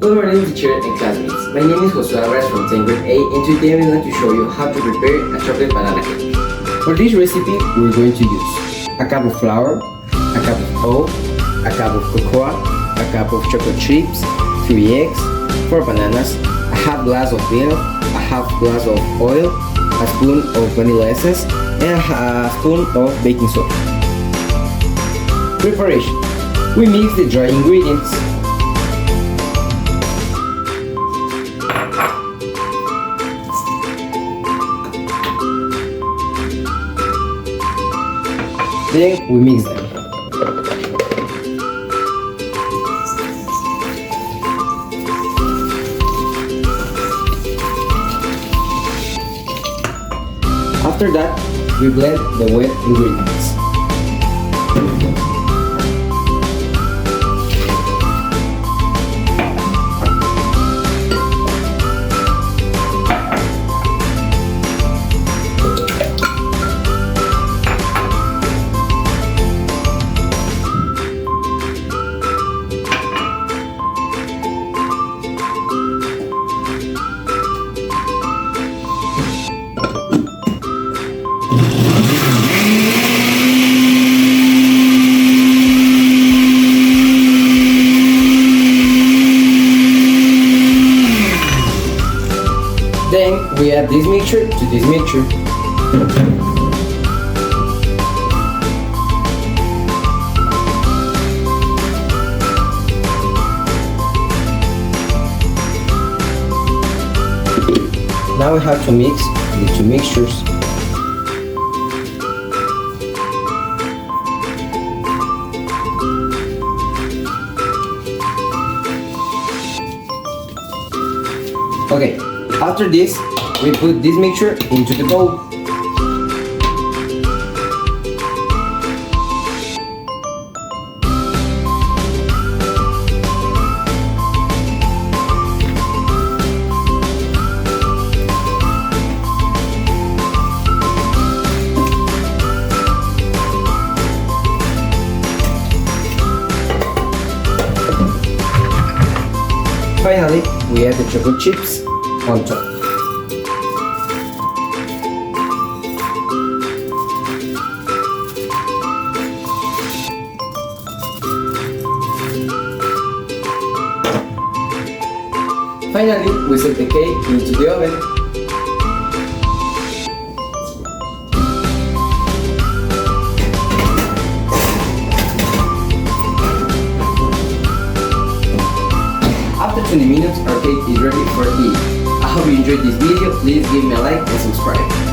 Good morning, teacher and classmates. My name is Josué Alvarez from 10th grade A, and today I'm going to show you how to prepare a chocolate banana cake. For this recipe, we're going to use a cup of flour, a cup of oat, a cup of cocoa, a cup of chocolate chips, 3 eggs, 4 bananas, a half glass of milk, a half glass of oil, a spoon of vanilla essence, and a spoon of baking soda. Preparation. We mix the dry ingredients. Then we mix them. After that, we blend the wet ingredients. Then we add this mixture to this mixture. Now we have to mix the two mixtures. Okay. After this, we put this mixture into the bowl. Finally, we add the chocolate chips on top. Finally, we set the cake into the oven. After 20 minutes, our cake is ready for eating. I hope you enjoyed this video. Please give me a like and subscribe.